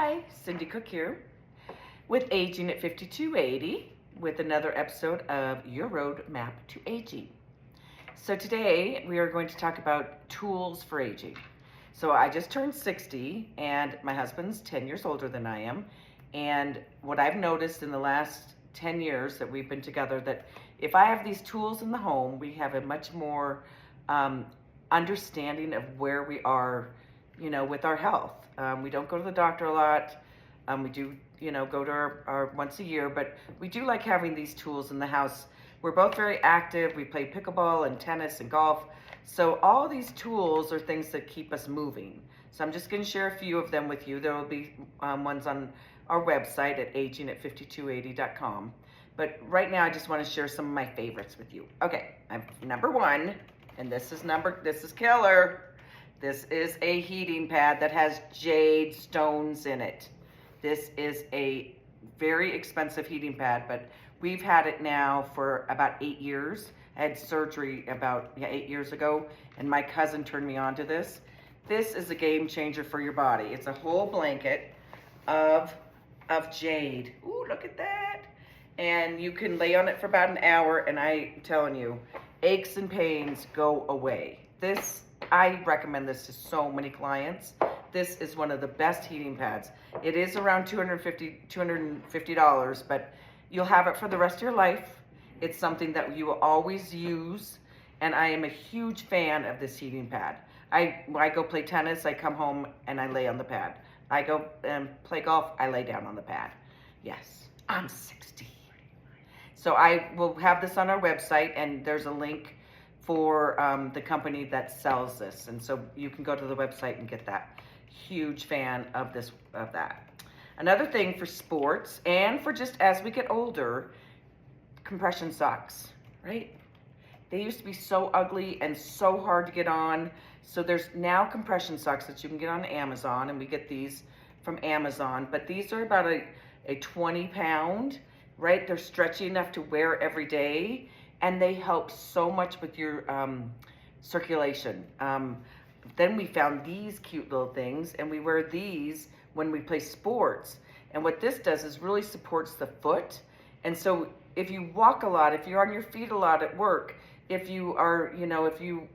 Hi, Cindy Koch here with Aging at 5280 with another episode of Your Roadmap to Aging. So today we are going to talk about tools for aging. So I just turned 60 and my husband's 10 years older than I am. And what I've noticed in the last 10 years that we've been together, that if I have these tools in the home, we have a much more understanding of where we are, with our health. We don't go to the doctor a lot. We do, go to our once a year, but we do like having these tools in the house. We're both very active. We play pickleball and tennis and golf. So all these tools are things that keep us moving. So I'm just going to share a few of them with you. There will be ones on our website at aging@5280.com. But right now I just want to share some of my favorites with you. Okay, number one, and this is killer. This is a heating pad that has jade stones in it. This is a very expensive heating pad, but we've had it now for about 8 years. I had surgery about 8 years ago, and my cousin turned me on to this. This is a game changer for your body. It's a whole blanket of jade. Ooh, look at that. And you can lay on it for about an hour, and I'm telling you, aches and pains go away. I recommend this to so many clients. This is one of the best heating pads. It is around $250, but you'll have it for the rest of your life. It's something that you will always use, and I am a huge fan of this heating pad. When I go play tennis, I come home and I lay on the pad. I go play golf, I lay down on the pad. Yes, I'm 60. So I will have this on our website, and there's a link for the company that sells this, and so you can go to the website and get that. Huge fan of that. Another thing for sports and for just as we get older, compression socks, right? They used to be so ugly and so hard to get on. So there's now compression socks that you can get on Amazon, and we get these from Amazon, but these are about a 20 pound, right? They're stretchy enough to wear every day, and they help so much with your circulation. Then we found these cute little things, and we wear these when we play sports. And what this does is really supports the foot. And so if you walk a lot, if you're on your feet a lot at work, if you are, if you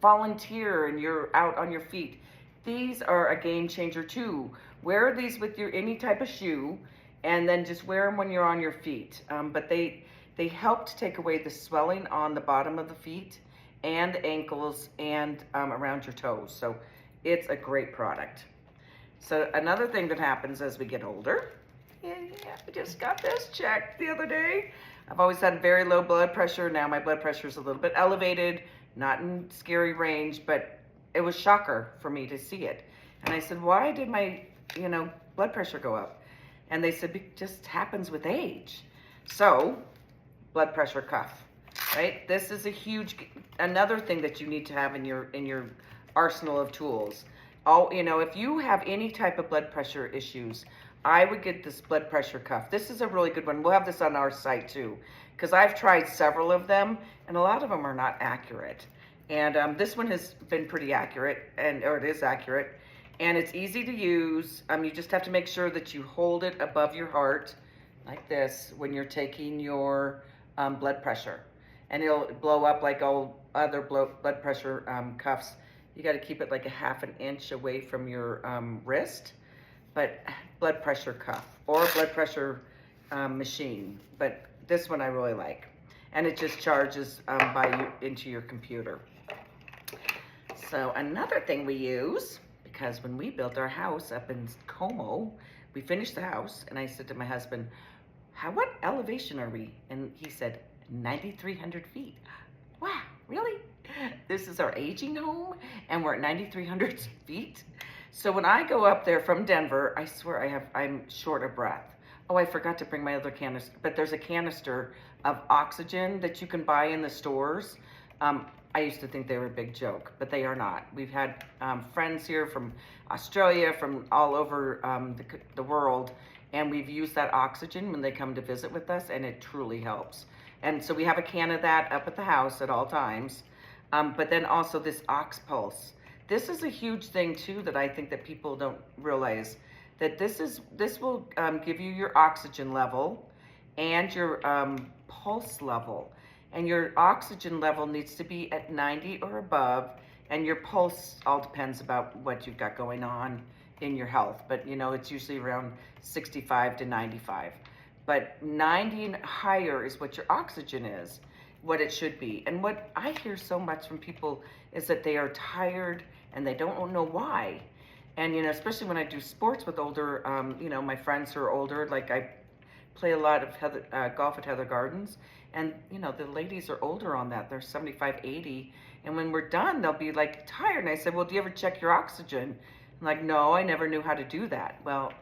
volunteer and you're out on your feet, these are a game changer too. Wear these with any type of shoe, and then just wear them when you're on your feet. But they help to take away the swelling on the bottom of the feet and the ankles and around your toes. So it's a great product. So another thing that happens as we get older, I just got this checked the other day. I've always had very low blood pressure. Now my blood pressure is a little bit elevated, not in scary range, but it was shocker for me to see it. And I said, why did my blood pressure go up? And they said, it just happens with age. So blood pressure cuff, right? This is another thing that you need to have in your arsenal of tools. If you have any type of blood pressure issues, I would get this blood pressure cuff. This is a really good one. We'll have this on our site too, because I've tried several of them, and a lot of them are not accurate. And this one has been pretty accurate, or it is accurate, and it's easy to use. You just have to make sure that you hold it above your heart, like this, when you're taking your blood pressure, and it'll blow up like all other blood pressure cuffs. You got to keep it like a half an inch away from your wrist, but blood pressure cuff or blood pressure machine. But this one I really like, and it just charges into your computer. So another thing we use, because when we built our house up in Como, we finished the house, and I said to my husband, what elevation are we? And he said, 9,300 feet. Wow, really? This is our aging home, and we're at 9,300 feet? So when I go up there from Denver, I swear I'm short of breath. Oh, I forgot to bring my other canister, but there's a canister of oxygen that you can buy in the stores. I used to think they were a big joke, but they are not. We've had friends here from Australia, from all over the world, and we've used that oxygen when they come to visit with us, and it truly helps. And so we have a can of that up at the house at all times. But then also this Ox Pulse. This is a huge thing too that I think that people don't realize. that this will give you your oxygen level and your pulse level. And your oxygen level needs to be at 90 or above, and your pulse all depends about what you've got going on in your health. But you know, it's usually around 65 to 95. But 90 and higher is what your oxygen is, what it should be. And what I hear so much from people is that they are tired and they don't know why. And you know, especially when I do sports with older, you know, my friends who are older, like I play a lot of golf at Heather Gardens, and you know, the ladies are older on that. They're 75, 80, and when we're done, they'll be like tired. And I said, well, do you ever check your oxygen? I'm like, no, I never knew how to do that. Well,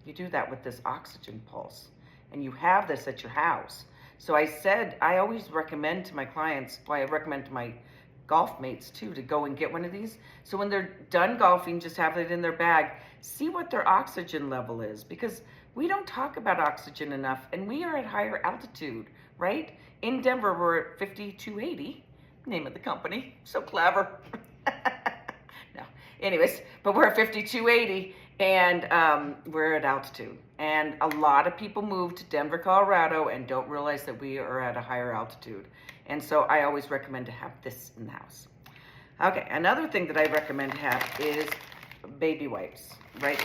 you do that with this oxygen pulse, and you have this at your house. So I said, I always recommend to my clients, well, I recommend to my golf mates too, to go and get one of these. So when they're done golfing, just have it in their bag, see what their oxygen level is, because we don't talk about oxygen enough, and we are at higher altitude, right? In Denver, we're at 5280, name of the company, so clever. No, anyways, but we're at 5280, and we're at altitude. And a lot of people move to Denver, Colorado, and don't realize that we are at a higher altitude. And so I always recommend to have this in the house. Okay, another thing that I recommend to have is baby wipes, right?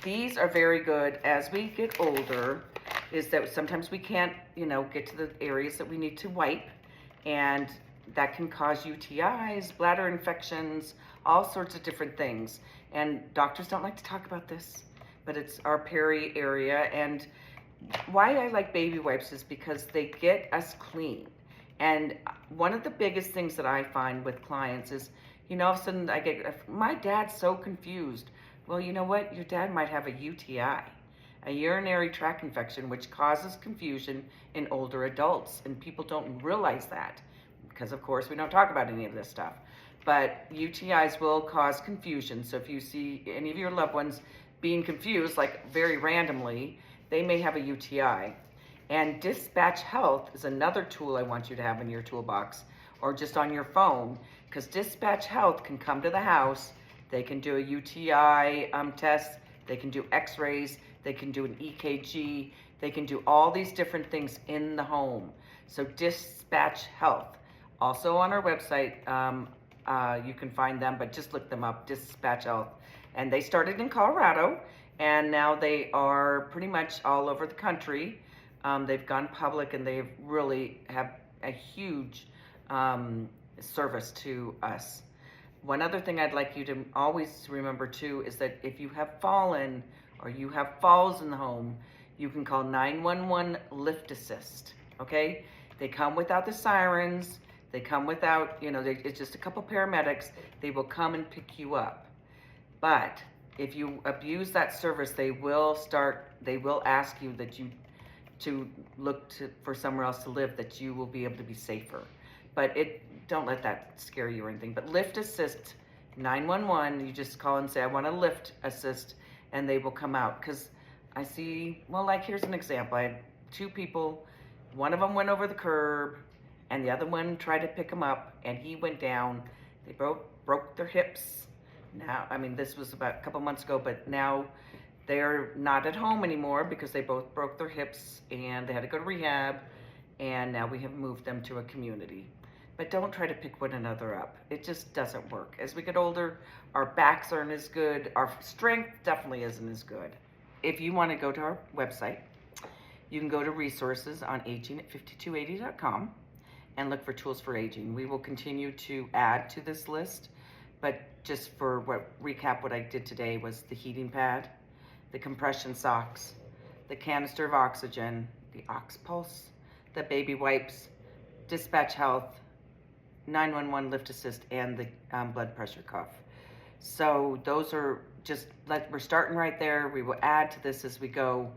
These are very good as we get older, is that sometimes we can't, you know, get to the areas that we need to wipe, and that can cause UTIs, bladder infections, all sorts of different things. And doctors don't like to talk about this, but it's our peri area. And why I like baby wipes is because they get us clean. And one of the biggest things that I find with clients is, you know, all of a sudden I get, my dad's so confused. Well, you know what? Your dad might have a UTI, a urinary tract infection, which causes confusion in older adults. And people don't realize that because, of course, we don't talk about any of this stuff. But UTIs will cause confusion. So if you see any of your loved ones being confused, like very randomly, they may have a UTI. And Dispatch Health is another tool I want you to have in your toolbox or just on your phone, because Dispatch Health can come to the house. They can do a UTI test, they can do x-rays, they can do an EKG, they can do all these different things in the home. So Dispatch Health. Also on our website, you can find them, but just look them up, Dispatch Health. And they started in Colorado, and now they are pretty much all over the country. They've gone public, and they really have a huge service to us. One other thing I'd like you to always remember too is that if you have fallen or you have falls in the home, you can call 911 Lift Assist, okay? They come without the sirens, they come without, you know, it's just a couple paramedics. They will come and pick you up. But if you abuse that service, they will ask you that you to look for somewhere else to live, that you will be able to be safer. But don't let that scare you or anything. But Lift Assist 911, you just call and say, I want a Lift Assist, and they will come out. Because I see, well, like here's an example. I had two people, one of them went over the curb, and the other one tried to pick him up, and he went down. They broke their hips. Now, I mean, this was about a couple months ago, but now they're not at home anymore because they both broke their hips and they had to go to rehab, and now we have moved them to a community. But don't try to pick one another up. It just doesn't work. As we get older, our backs aren't as good. Our strength definitely isn't as good. If you want to go to our website, you can go to resources on aging at 5280.com and look for tools for aging. We will continue to add to this list, but just for recap, what I did today was the heating pad, the compression socks, the canister of oxygen, the Ox Pulse, the baby wipes, Dispatch Health, 911 Lift Assist, and the blood pressure cuff. So those are just, we're starting right there. We will add to this as we go.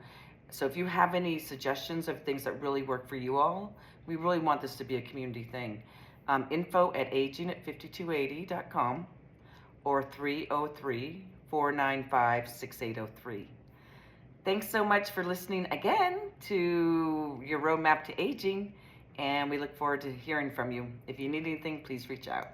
So if you have any suggestions of things that really work for you all, we really want this to be a community thing. Info at aging at 5280.com or 303-495-6803. Thanks so much for listening again to your roadmap to aging, and we look forward to hearing from you. If you need anything, please reach out.